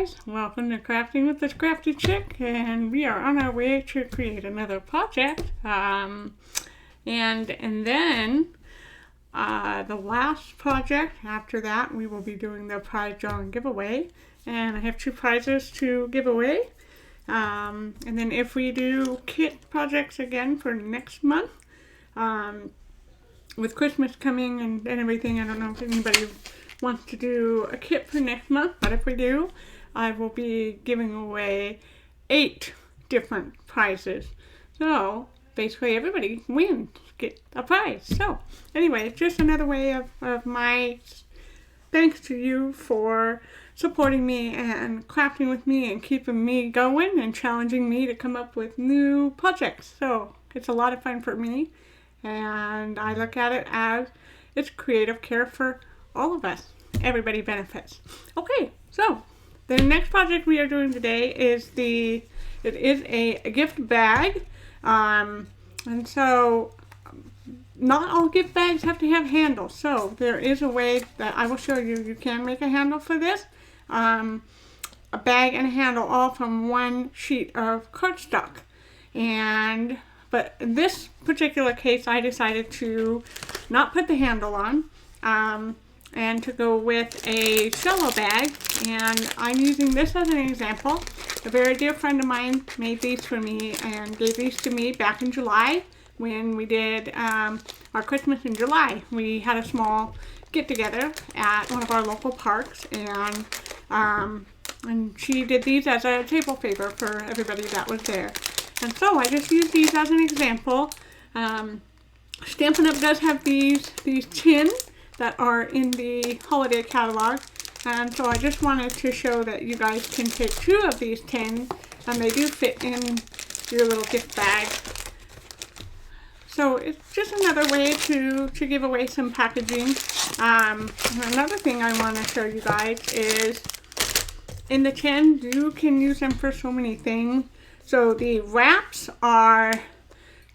guys, welcome to Crafting with this Crafty Chick, and we are on our way to create another project. And then the last project after that, we will be doing the prize drawing giveaway, and I have 2 prizes to give away. And then if we do kit projects again for next month, with Christmas coming and everything, I don't know if anybody wants to do a kit for next month, but if we do, I will be giving away 8 different prizes. So basically everybody wins, get a prize. So anyway, it's just another way of my thanks to you for supporting me and crafting with me and keeping me going and challenging me to come up with new projects. So it's a lot of fun for me, and I look at it as it's creative care for all of us. Everybody benefits. Okay, so the next project we are doing today is a gift bag. And so not all gift bags have to have handles. So there is a way that I will show you. You can make a handle for this. A bag and a handle all from one sheet of cardstock. But in this particular case, I decided to not put the handle on. And to go with a cello bag, and I'm using this as an example. A very dear friend of mine made these for me and gave these to me back in July when we did our Christmas in July. We had a small get-together at one of our local parks, and she did these as a table favor for everybody that was there. And so I just used these as an example. Stampin' Up! Does have these tin that are in the holiday catalog, and so I just wanted to show that you guys can take 2 of these tins and they do fit in your little gift bag. So it's just another way to give away some packaging. Another thing I want to show you guys is in the tin, you can use them for so many things. So the wraps are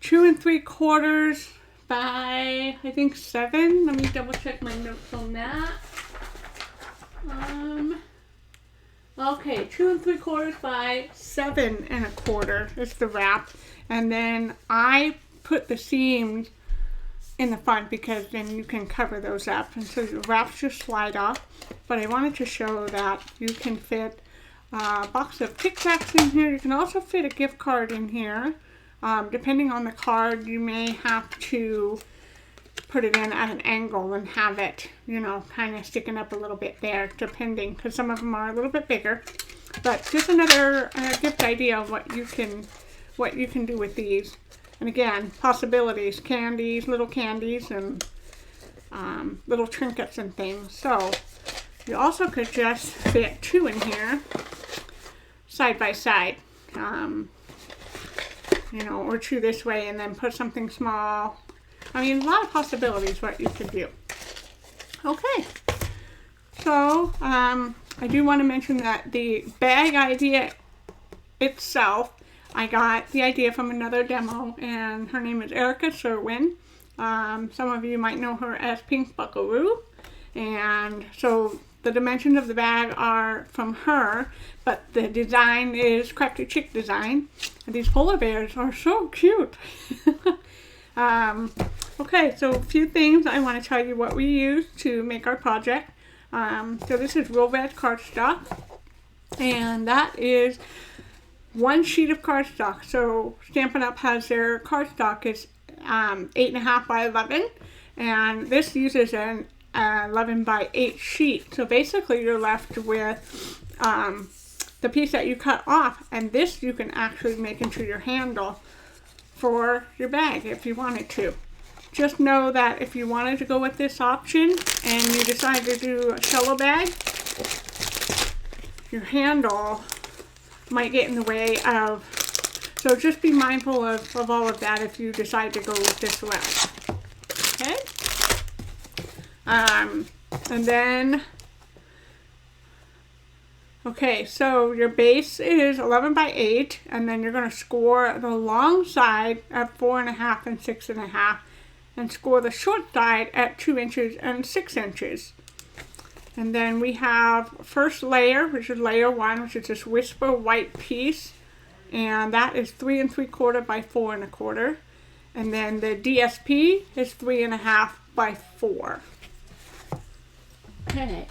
2 3/4 by, I think, 7. Let me double check my notes on that. Okay, 2 3/4 by 7 1/4 is the wrap. And then I put the seams in the front because then you can cover those up. And so the wraps just slide off. But I wanted to show that you can fit a box of Tic Tacs in here. You can also fit a gift card in here. Depending on the card, you may have to put it in at an angle and have it, kind of sticking up a little bit there, depending, because some of them are a little bit bigger. But just another gift idea of what you can do with these. And again, possibilities, little candies, and little trinkets and things. So you also could just fit 2 in here, side by side. Or 2 this way and then put something small. I mean, a lot of possibilities what you could do. Okay, so I do want to mention that the bag idea itself, I got the idea from another demo, and her name is Erica Serwin. Some of you might know her as Pink Buckaroo, and so the dimensions of the bag are from her, but the design is Crafty Chick design. And these polar bears are so cute. Okay, so a few things I want to tell you what we use to make our project. So this is real red cardstock, and that is 1 sheet of cardstock. So Stampin' Up! Has their cardstock is 8.5 by 11, and this uses an 11 by 8 sheet. So basically you're left with the piece that you cut off, and this you can actually make into your handle for your bag if you wanted to. Just know that if you wanted to go with this option and you decide to do a cello bag, your handle might get in the way of, so just be mindful of all of that if you decide to go with this route. Okay? And then, okay, so your base is 11 by 8, and then you're going to score the long side at 4.5 and 6.5, and score the short side at 2 inches and 6 inches. And then we have first layer, which is layer 1, which is this Whisper white piece. And that is 3 3/4 by 4 1/4. And then the DSP is 3 1/2 by 4. Okay.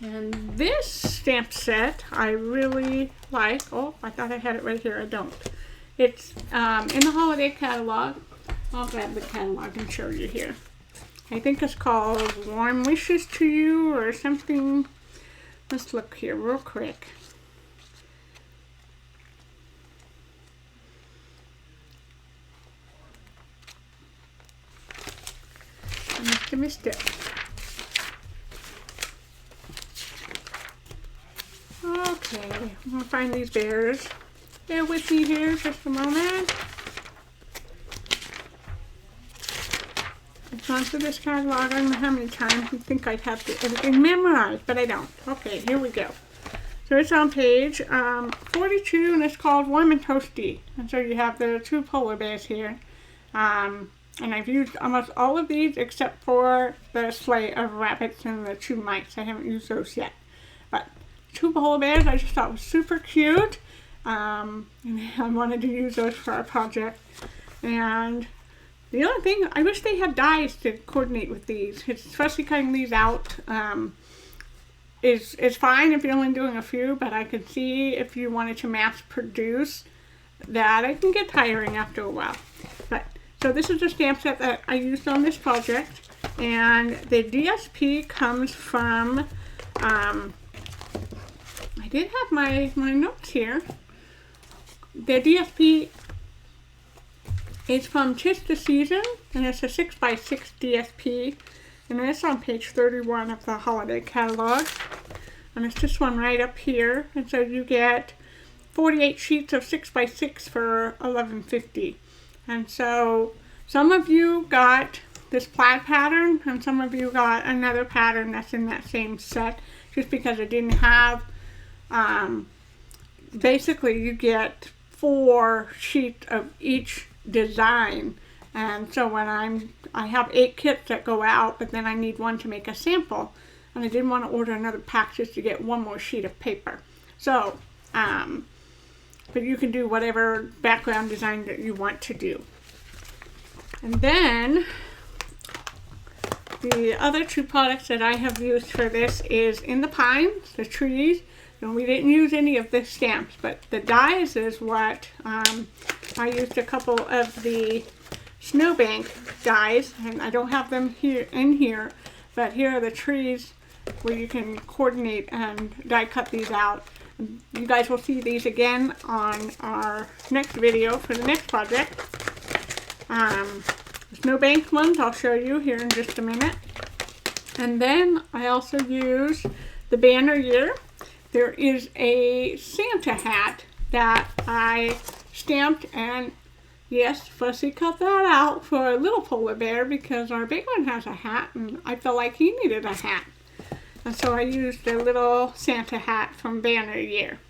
And this stamp set I really like. Oh, I thought I had it right here. I don't. It's in the holiday catalog. I'll grab the catalog and show you here. I think it's called Warm Wishes to You or something. Let's look here real quick. I must have missed it. Okay, I'm going to find these bears. Bear with me here just a moment. I've gone through this catalog, I don't know how many times. I think I'd have everything memorized, but I don't. Okay, here we go. So it's on page 42, and it's called Warm and Toasty. And so you have the 2 polar bears here. And I've used almost all of these except for the sleigh of rabbits and the 2 mice. I haven't used those yet. But 2 polar bears I just thought was super cute. And I wanted to use those for our project. And the other thing, I wish they had dies to coordinate with these. Especially cutting these out is fine if you're only doing a few, but I could see if you wanted to mass produce that it can get tiring after a while. But so this is a stamp set that I used on this project, and the DSP comes from, I did have my notes here. The DSP is from 'Tis the Season, and it's a 6x6 DSP, and it's on page 31 of the holiday catalog. And it's this one right up here, and so you get 48 sheets of 6x6 for $11.50. And so some of you got this plaid pattern, and some of you got another pattern that's in that same set, just because it didn't have, basically you get 4 sheets of each design. And so when I have 8 kits that go out, but then I need one to make a sample, and I didn't want to order another pack just to get 1 more sheet of paper. So, but you can do whatever background design that you want to do. And then the other 2 products that I have used for this is in the pines, the trees, and we didn't use any of the stamps, but the dies is what I used a couple of the snowbank dies, and I don't have them here, but here are the trees where you can coordinate and die cut these out. You guys will see these again on our next video for the next project. The snowbank ones I'll show you here in just a minute. And then I also use the banner year. There is a Santa hat that I stamped, and yes, Fussy cut that out for a little polar bear because our big one has a hat and I felt like he needed a hat. And so I used a little Santa hat from Banner Year.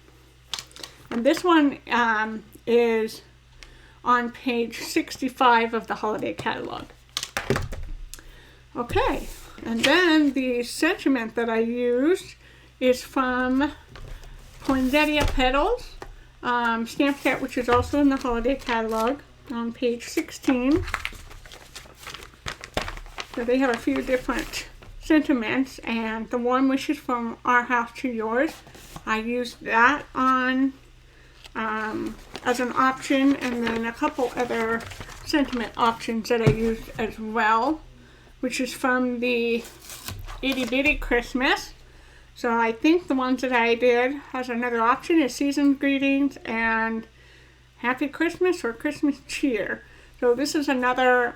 And this one is on page 65 of the holiday catalog. Okay, and then the sentiment that I used is from Poinsettia Petals stamp set, which is also in the holiday catalog on page 16. So they have a few different sentiments, and the Warm Wishes from Our House to Yours, I used that on as an option, and then a couple other sentiment options that I used as well, which is from the Itty Bitty Christmas. So I think the ones that I did as another option is Season's Greetings and Happy Christmas or Christmas Cheer. So this is another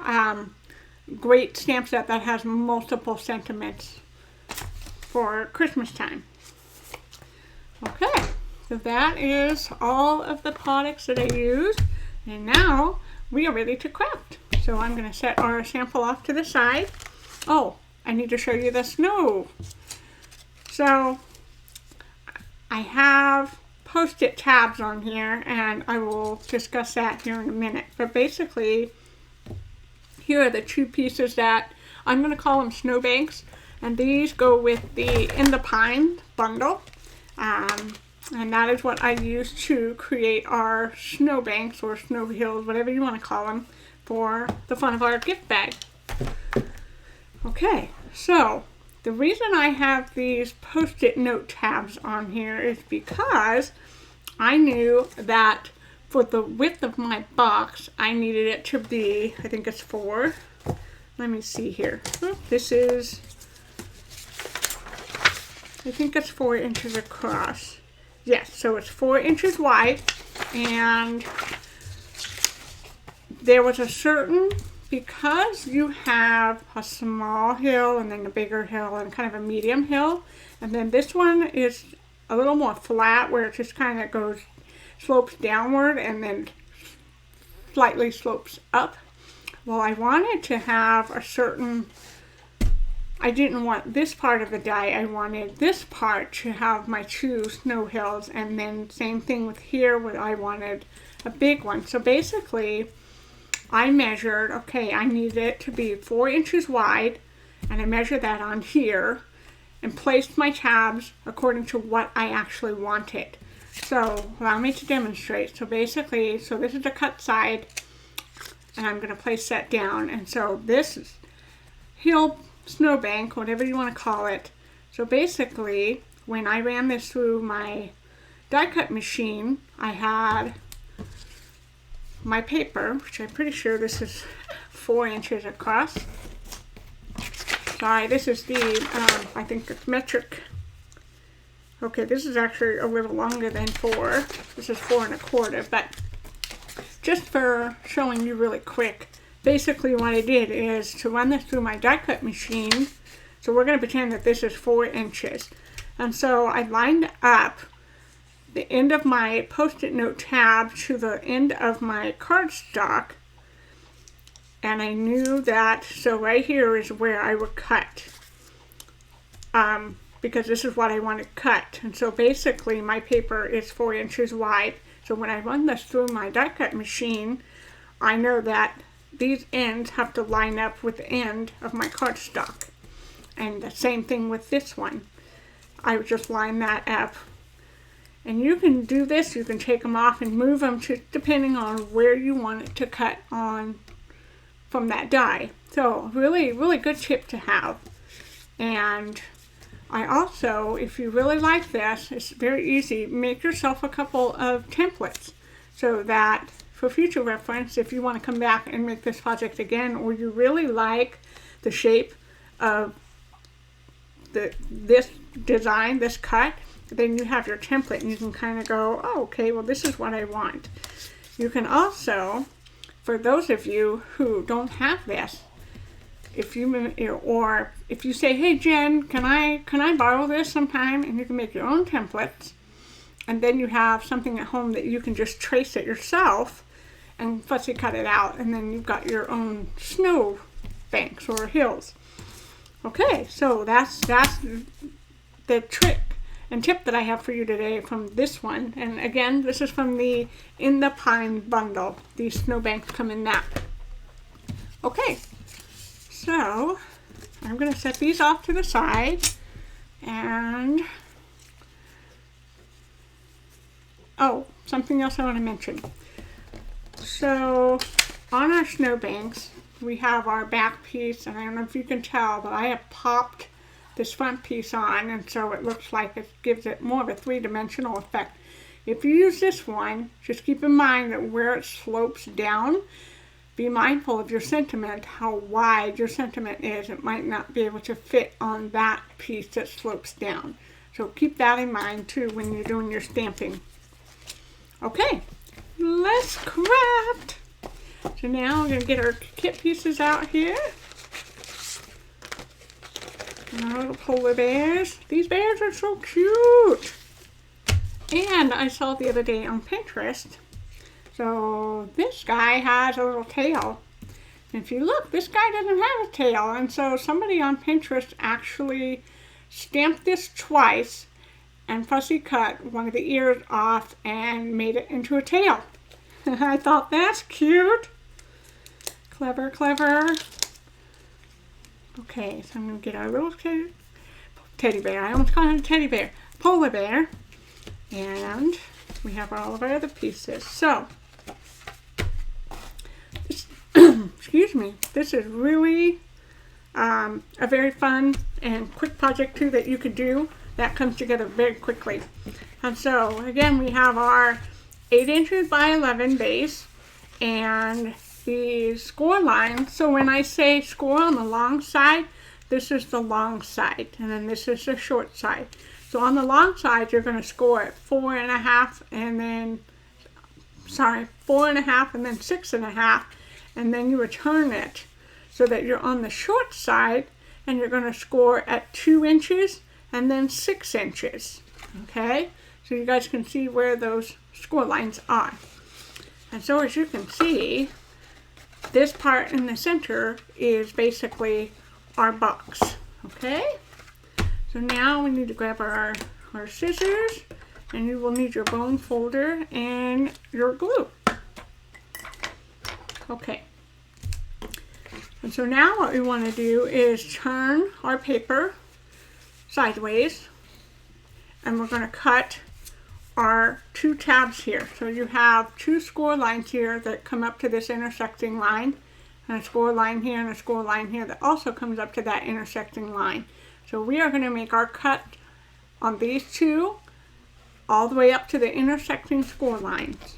great stamp set that has multiple sentiments for Christmas time. Okay, so that is all of the products that I used, and now we are ready to craft. So I'm going to set our sample off to the side. Oh, I need to show you the snow. So I have Post-it tabs on here, and I will discuss that here in a minute. But basically, here are the 2 pieces that I'm going to call them snowbanks. And these go with the In the Pine bundle. And that is what I use to create our snowbanks or snow hills, whatever you want to call them, for the Fun of Art gift bag. Okay, so the reason I have these Post-it note tabs on here is because I knew that for the width of my box, I needed it to be, I think it's 4. Let me see here. This is, I think it's 4 inches across. Yes, so it's 4 inches wide, and there was a certain, because you have a small hill and then a bigger hill and kind of a medium hill, and then this one is a little more flat where it just kind of slopes downward and then slightly slopes up. Well, I wanted to have a certain, I didn't want this part of the die, I wanted this part to have my 2 snow hills, and then same thing with here where I wanted a big one. So basically, I measured, okay, I needed it to be 4 inches wide, and I measured that on here, and placed my tabs according to what I actually wanted. So, allow me to demonstrate. So basically, so this is the cut side, and I'm going to place that down, and so this is hill snowbank, whatever you want to call it. So basically, when I ran this through my die cut machine, I had my paper, which I'm pretty sure this is 4 inches across. Sorry, this is the, I think it's metric. Okay, this is actually a little longer than 4. This is 4 1/4, but just for showing you really quick, basically what I did is to run this through my die cut machine. So we're going to pretend that this is 4 inches. And so I lined up the end of my Post-it note tab to the end of my cardstock. And I knew that, so right here is where I would cut. Because this is what I want to cut. And so basically my paper is 4 inches wide. So when I run this through my die cut machine, I know that these ends have to line up with the end of my cardstock. And the same thing with this one. I would just line that up. And you can do this, you can take them off and move them to, depending on where you want it to cut on from that die. So really, really good tip to have. And I also, if you really like this, it's very easy, make yourself a couple of templates so that for future reference, if you want to come back and make this project again, or you really like the shape of this design, this cut, then you have your template and you can kind of go, oh, okay, well, this is what I want. You can also, for those of you who don't have this, if you say, hey, Jen, can I borrow this sometime? And you can make your own templates, and then you have something at home that you can just trace it yourself and fussy cut it out, and then you've got your own snow banks or hills. Okay, so that's the trick and tip that I have for you today from this one. And again, this is from the In the Pine bundle. These snowbanks come in that. Okay, so I'm going to set these off to the side, and oh, something else I want to mention. So on our snowbanks, we have our back piece, and I don't know if you can tell, but I have popped this front piece on, and so it looks like it gives it more of a three-dimensional effect. If you use this one, just keep in mind that where it slopes down, be mindful of your sentiment, how wide your sentiment is. It might not be able to fit on that piece that slopes down. So keep that in mind too when you're doing your stamping. Okay, let's craft. So now we're going to get our kit pieces out here. And our little polar bears. These bears are so cute. And I saw the other day on Pinterest. So this guy has a little tail. And if you look, this guy doesn't have a tail. And so somebody on Pinterest actually stamped this twice and fussy cut one of the ears off and made it into a tail. I thought that's cute. Clever, clever. Okay, so I'm going to get our little teddy bear. I almost called him a teddy bear. Polar bear. And we have all of our other pieces. So, this, excuse me, this is really a very fun and quick project too that you could do that comes together very quickly. And so, again, we have our 8 inches by 11 base and the score line. So when I say score on the long side, this is the long side, and then this is the short side. So on the long side, you're going to score at 4.5, and then 4.5, and then 6.5, and then you return it so that you're on the short side, and you're going to score at 2 inches and then 6 inches. Okay, so you guys can see where those score lines are. And so as you can see, this part in the center is basically our box. Okay, so now we need to grab our scissors, and you will need your bone folder and your glue. Okay, and so now what we want to do is turn our paper sideways, and we're going to cut our 2 tabs here. So you have 2 score lines here that come up to this intersecting line, and a score line here and a score line here that also comes up to that intersecting line. So we are going to make our cut on these 2 all the way up to the intersecting score lines.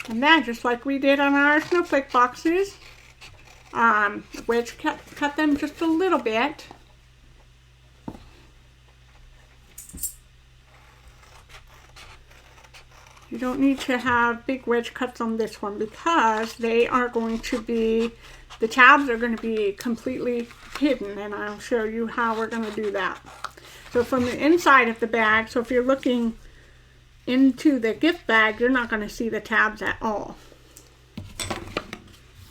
And then, just like we did on our snowflake boxes, wedge cut them just a little bit. You don't need to have big wedge cuts on this one because they are going to be, the tabs are going to be completely hidden, and I'll show you how we're going to do that. So from the inside of the bag, so if you're looking into the gift bag, you're not going to see the tabs at all.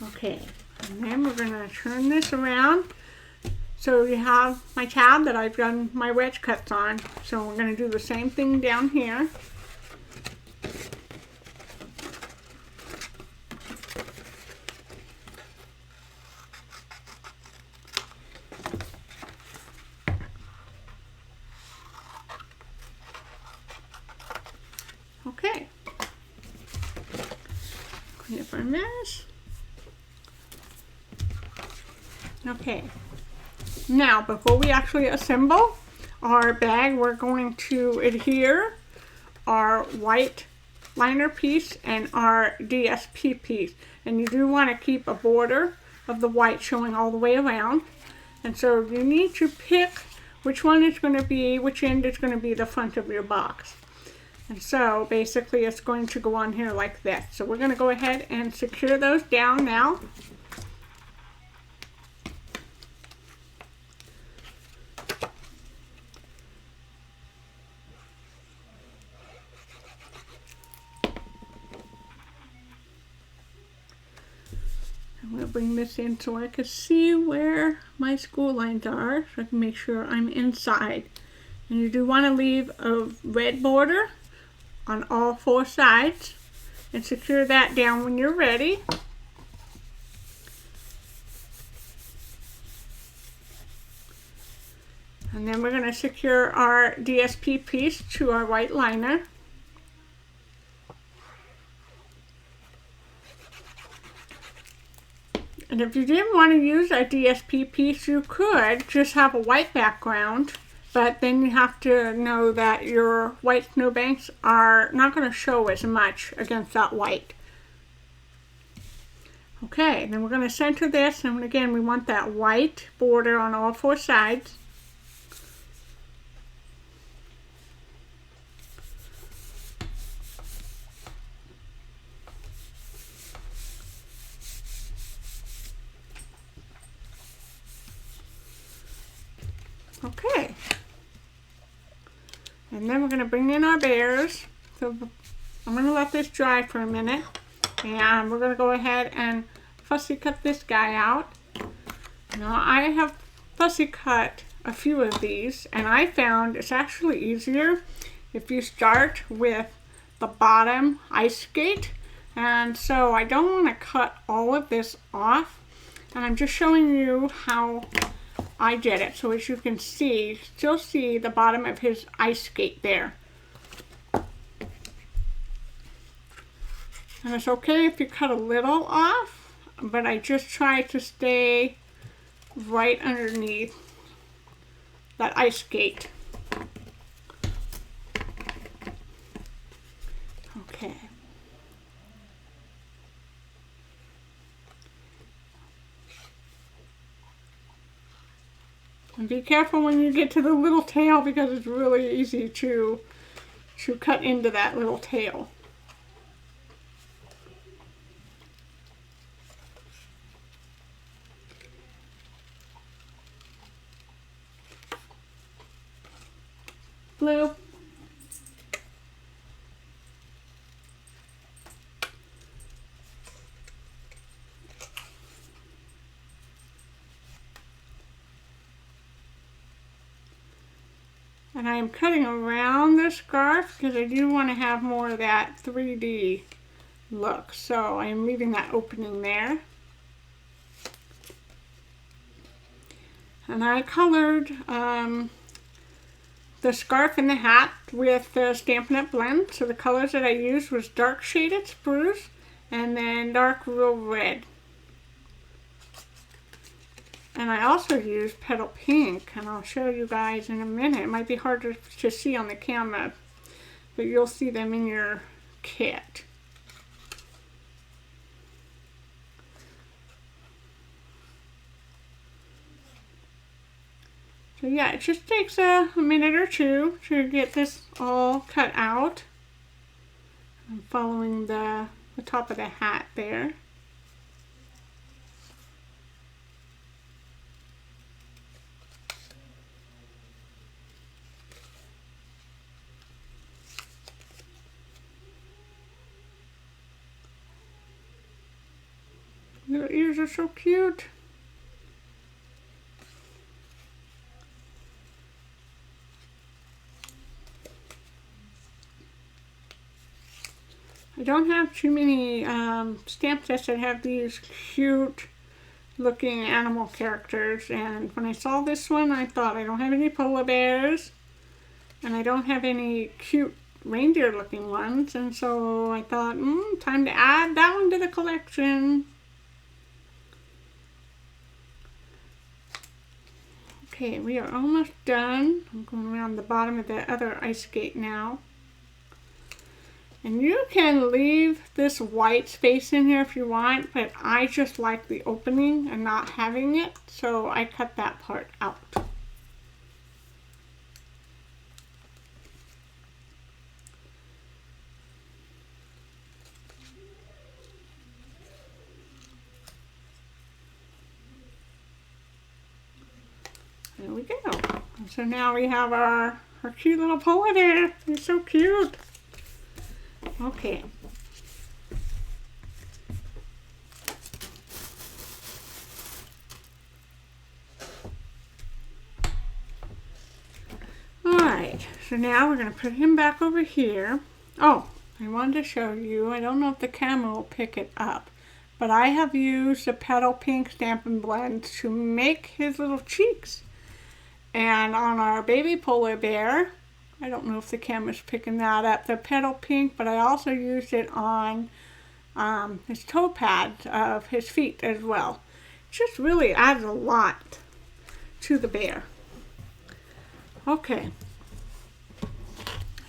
Okay, and then we're going to turn this around. So you have my tab that I've done my wedge cuts on. So we're going to do the same thing down here. Okay, clean up our mess. Okay, now before we actually assemble our bag, we're going to adhere our white liner piece and our DSP piece. And you do want to keep a border of the white showing all the way around. And so you need to pick which one is going to be, which end is going to be the front of your box. And so basically it's going to go on here like this. So we're going to go ahead and secure those down now. I'm going to bring this in so I can see where my score lines are, so I can make sure I'm inside. And you do want to leave a red border on all 4 sides and secure that down when you're ready. And then we're going to secure our DSP piece to our white liner. And if you didn't want to use a DSP piece, you could just have a white background. But then you have to know that your white snowbanks are not going to show as much against that white. Okay, then we're going to center this, and again we want that white border on all 4 sides. Okay. And then we're going to bring in our bears. So I'm going to let this dry for a minute. And we're going to go ahead and fussy cut this guy out. Now I have fussy cut a few of these. And I found it's actually easier if you start with the bottom ice skate. And so I don't want to cut all of this off. And I'm just showing you how I did it. So as you can see, still see the bottom of his ice skate there. And it's okay if you cut a little off, but I just try to stay right underneath that ice skate. Okay. And be careful when you get to the little tail, because it's really easy to cut into that little tail. Blue. And I am cutting around the scarf because I do want to have more of that 3D look. So I am leaving that opening there. And I colored the scarf and the hat with the Stampin' Up! Blend. So the colors that I used was dark shaded spruce and then dark real red. And I also used petal pink, and I'll show you guys in a minute. It might be hard to see on the camera, but you'll see them in your kit. So yeah, it just takes a minute or two to get this all cut out. I'm following the top of the hat there. Their ears are so cute. I don't have too many stamp sets that have these cute looking animal characters, and when I saw this one I thought, I don't have any polar bears and I don't have any cute reindeer looking ones, and so I thought, time to add that one to the collection. Okay, we are almost done. I'm going around the bottom of the other ice skate now. And you can leave this white space in here if you want, but I just like the opening and not having it, so I cut that part out. There we go. And so now we have our cute little polar bear. He's so cute. Okay. Alright, so now we're going to put him back over here. Oh, I wanted to show you, I don't know if the camera will pick it up, but I have used the Petal Pink Stampin' Blend to make his little cheeks. And on our baby polar bear, I don't know if the camera's picking that up, the Petal Pink, but I also used it on his toe pads of his feet as well. It just really adds a lot to the bear. Okay.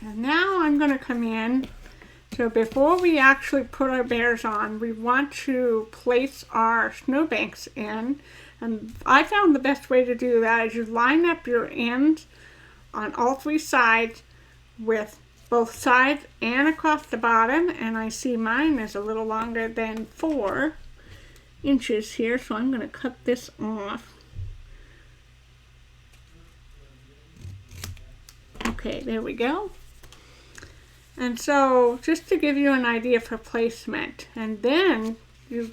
And now I'm going to come in. So before we actually put our bears on, we want to place our snowbanks in. And I found the best way to do that is you line up your ends on all three sides with both sides and across the bottom. And I see mine is a little longer than 4 inches here, so I'm going to cut this off. Okay, there we go. And so just to give you an idea for placement, and then you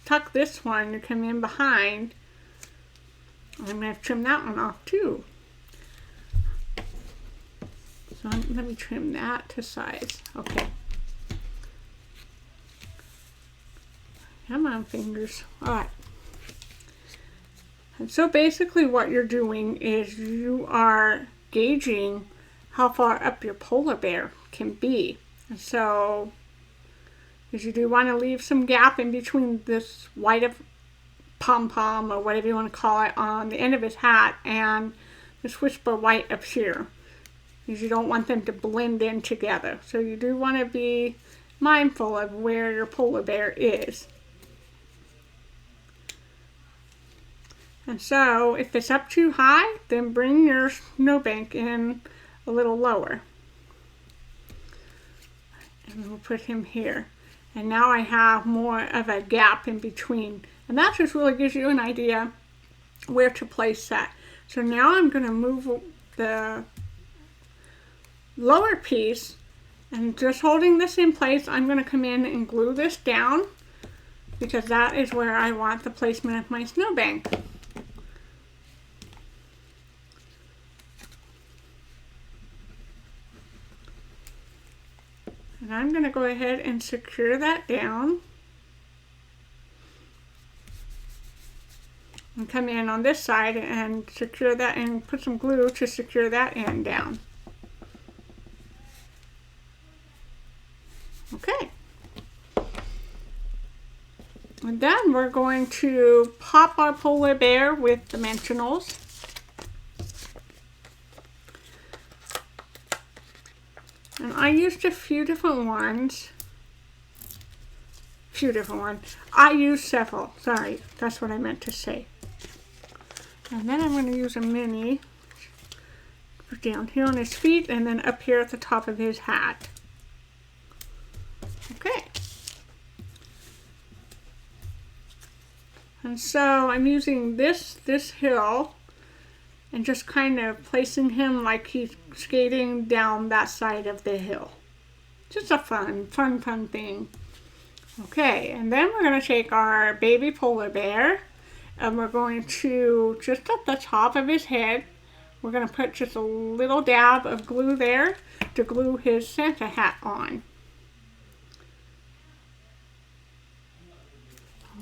tuck this one, you come in behind. I'm going to trim that one off too. So let me trim that to size. Okay. Come on, fingers. All right. And so basically what you're doing is you are gauging how far up your polar bear can be. And so, because you do want to leave some gap in between this white of pom-pom, or whatever you want to call it, on the end of his hat and this whisper white up here. Because you don't want them to blend in together. So you do want to be mindful of where your polar bear is. And so, if it's up too high, then bring your snowbank in a little lower. And we'll put him here. And now I have more of a gap in between. And that just really gives you an idea where to place that. So now I'm going to move the lower piece, and just holding this in place, I'm going to come in and glue this down, because that is where I want the placement of my snowbank. And I'm going to go ahead and secure that down. And come in on this side and secure that, and put some glue to secure that end down. Okay. And then we're going to pop our polar bear with dimensionals. And I used a few different ones. I used several. Sorry, that's what I meant to say. And then I'm going to use a mini down here on his feet, and then up here at the top of his hat. Okay. And so I'm using this hill and just kind of placing him like he's skating down that side of the hill. Just a fun thing. Okay, and then we're going to take our baby polar bear, and we're going to, just at the top of his head, we're going to put just a little dab of glue there to glue his Santa hat on.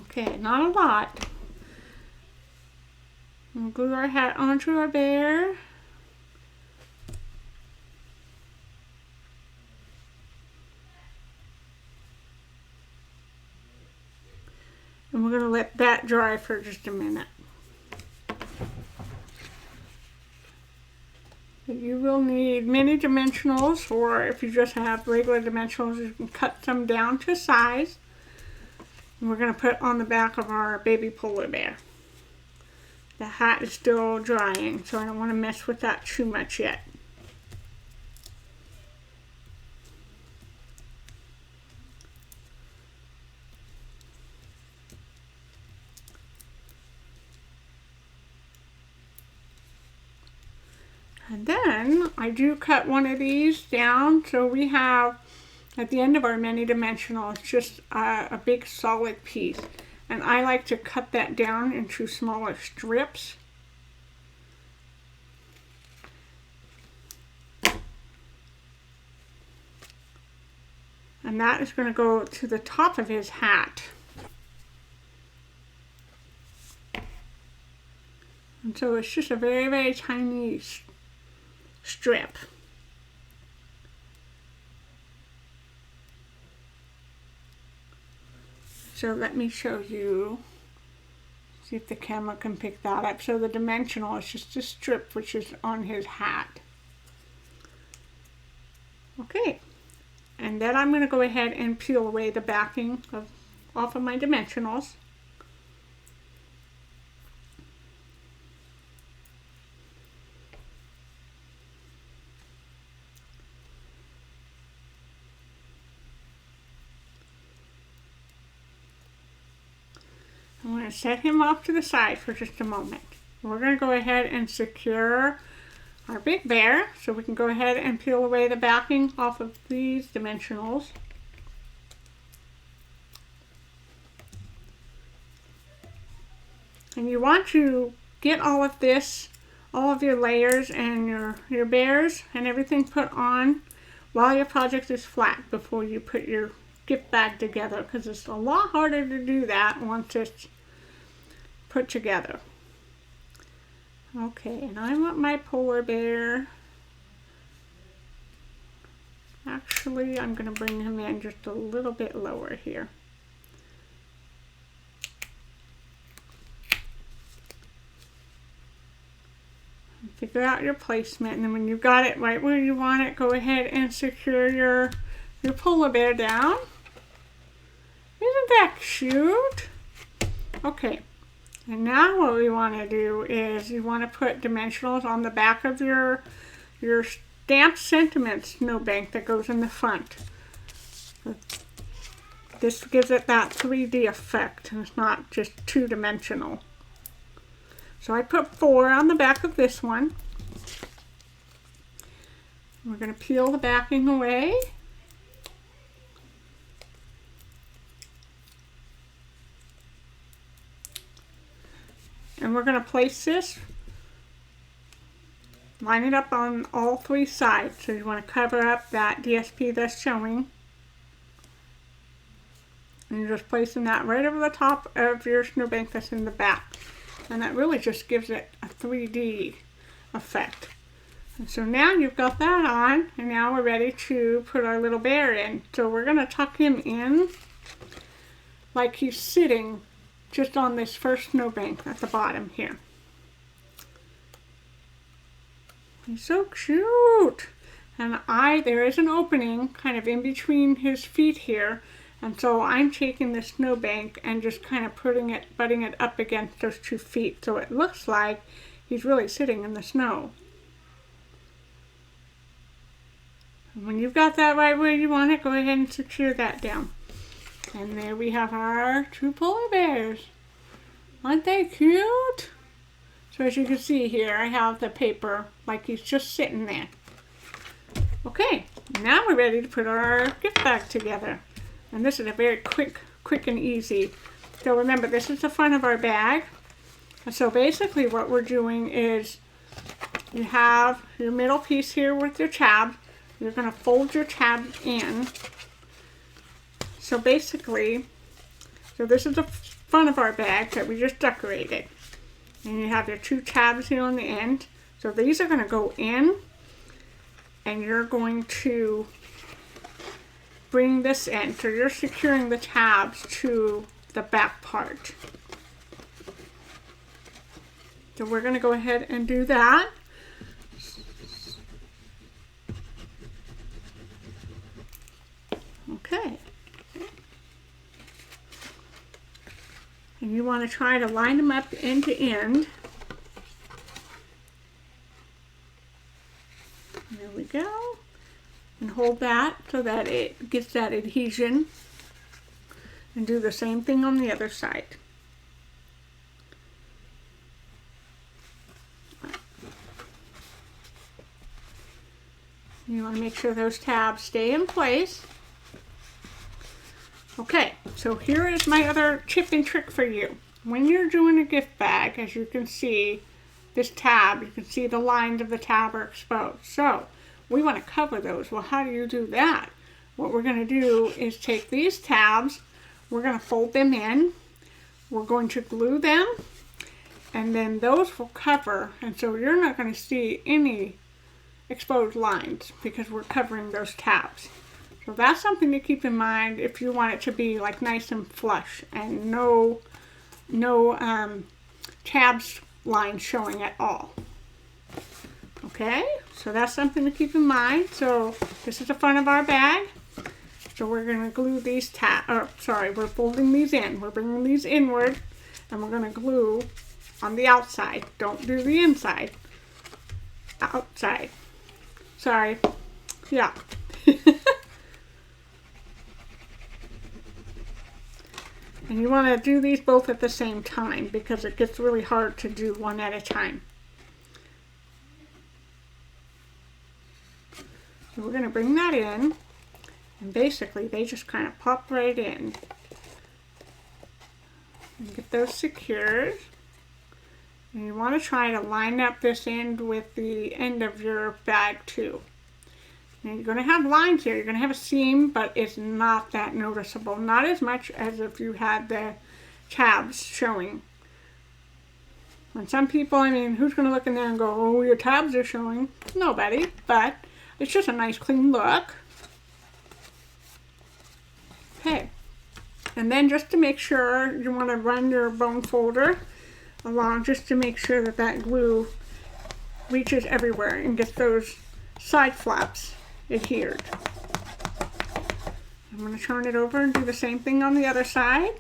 Okay, not a lot. We'll glue our hat onto our bear. And we're going to let that dry for just a minute. You will need mini dimensionals, or if you just have regular dimensionals, you can cut some down to size. And we're going to put on the back of our baby polar bear. The hat is still drying, so I don't want to mess with that too much yet. And then I do cut one of these down, so we have at the end of our mini dimensional, it's just a big solid piece. And I like to cut that down into smaller strips. And that is going to go to the top of his hat. And so it's just a very tiny strip. So let me show you, see if the camera can pick that up. So the dimensional is just a strip which is on his hat. Okay, and then I'm going to go ahead and peel away the backing off of my dimensionals. I'm going to set him off to the side for just a moment. We're going to go ahead and secure our big bear, so we can go ahead and peel away the backing off of these dimensionals. And you want to get all of this all of your layers and your bears and everything put on while your project is flat before you put your gift bag together, because it's a lot harder to do that once it's put together. Okay, and I want my polar bear. Actually, I'm going to bring him in just a little bit lower here. Figure out your placement, and then when you've got it right where you want it, go ahead and secure your polar bear down. Isn't that cute? Okay, and now what we want to do is you want to put dimensionals on the back of your stamped sentiment snowbank that goes in the front. This gives it that 3D effect, and it's not just two-dimensional. So I put 4 on the back of this one. We're going to peel the backing away. And we're going to place this, line it up on all 3 sides. So you want to cover up that DSP that's showing. And you're just placing that right over the top of your snowbank that's in the back. And that really just gives it a 3D effect. And so now you've got that on, and now we're ready to put our little bear in. So we're going to tuck him in like he's sitting just on this first snowbank at the bottom here. He's so cute. And there is an opening kind of in between his feet here. And so I'm taking the snowbank and just kind of butting it up against those 2 feet. So it looks like he's really sitting in the snow. And when you've got that right where you want it, go ahead and secure that down. And there we have our 2 polar bears. Aren't they cute? So as you can see here, I have the paper like he's just sitting there. Okay, now we're ready to put our gift bag together. And this is a very quick and easy. So remember, this is the front of our bag. And so basically what we're doing is you have your middle piece here with your tab. You're going to fold your tab in. So basically, this is the front of our bag that we just decorated. And you have your 2 tabs here on the end. So these are going to go in, and you're going to bring this in. So you're securing the tabs to the back part. So we're going to go ahead and do that. Okay. And you want to try to line them up end to end. There we go. And hold that so that it gets that adhesion. And do the same thing on the other side. You want to make sure those tabs stay in place. Okay, so here is my other tip and trick for you. When you're doing a gift bag, as you can see, this tab, you can see the lines of the tab are exposed. So we want to cover those. Well, how do you do that? What we're going to do is take these tabs, we're going to fold them in, we're going to glue them, and then those will cover, and so you're not going to see any exposed lines because we're covering those tabs. So that's something to keep in mind if you want it to be like nice and flush and no tabs lines showing at all. Okay, so that's something to keep in mind. So this is the front of our bag. So we're going to glue these we're folding these in. We're bringing these inward, and we're going to glue on the outside. Don't do the inside. Outside. Sorry. Yeah. And you want to do these both at the same time because it gets really hard to do one at a time. So we're going to bring that in, and basically they just kind of pop right in. And get those secured. And you want to try to line up this end with the end of your bag too. Now you're going to have lines here. You're going to have a seam, but it's not that noticeable. Not as much as if you had the tabs showing. And some people, I mean, who's going to look in there and go, oh, your tabs are showing? Nobody, but it's just a nice clean look. Okay. And then just to make sure, you want to run your bone folder along just to make sure that that glue reaches everywhere and gets those side flaps adhered. I'm going to turn it over and do the same thing on the other side.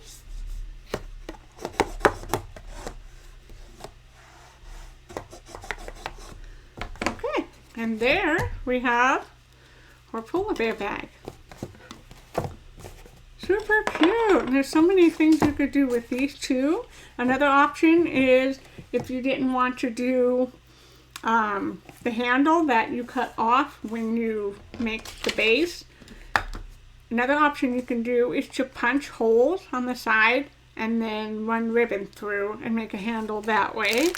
Okay, and there we have our polar bear bag. Super cute. There's so many things you could do with these too. Another option is if you didn't want to do the handle that you cut off when you make the base. Another option you can do is to punch holes on the side and then run ribbon through and make a handle that way.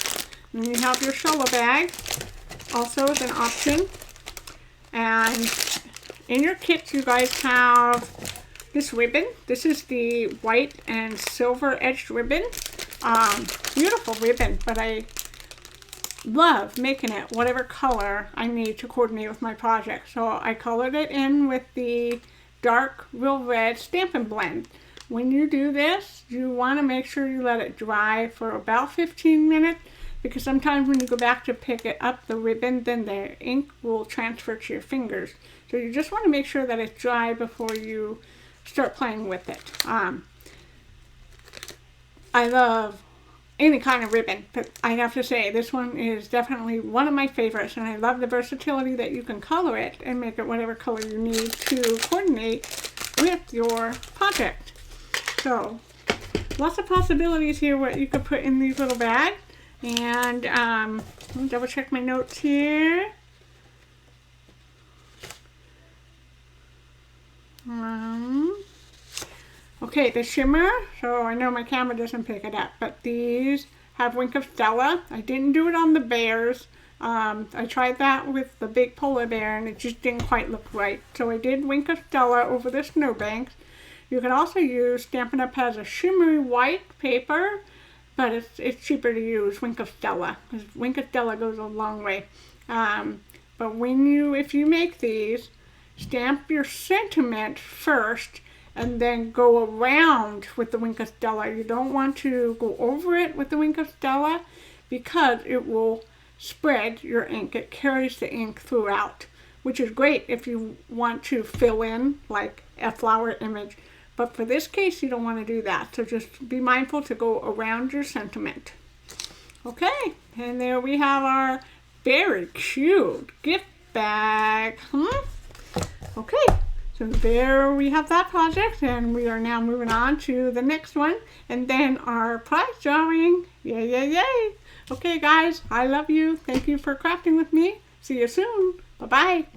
And you have your solo bag also as an option. And in your kits you guys have this ribbon. This is the white and silver edged ribbon. Beautiful ribbon, but I love making it whatever color I need to coordinate with my project. So I colored it in with the dark real red Stampin' Blend. When you do this, you want to make sure you let it dry for about 15 minutes, because sometimes when you go back to pick it up, the ribbon, then the ink will transfer to your fingers. So you just want to make sure that it's dry before you start playing with it. I love any kind of ribbon, but I have to say this one is definitely one of my favorites, and I love the versatility that you can color it and make it whatever color you need to coordinate with your project. So lots of possibilities here what you could put in these little bags. And let me double check my notes here. Okay, the shimmer, so I know my camera doesn't pick it up, but these have Wink of Stella. I didn't do it on the bears. I tried that with the big polar bear and it just didn't quite look right. So I did Wink of Stella over the snowbanks. You can also use Stampin' Up! Has a shimmery white paper, but it's cheaper to use Wink of Stella, because Wink of Stella goes a long way. But if you make these, stamp your sentiment first and then go around with the Wink of Stella. You don't want to go over it with the Wink of Stella because it will spread your ink. It carries the ink throughout, which is great if you want to fill in like a flower image. But for this case, you don't want to do that. So just be mindful to go around your sentiment. Okay, and there we have our very cute gift bag. Okay. So there we have that project, and we are now moving on to the next one, and then our prize drawing. Yay, yay, yay. Okay, guys, I love you. Thank you for crafting with me. See you soon. Bye-bye.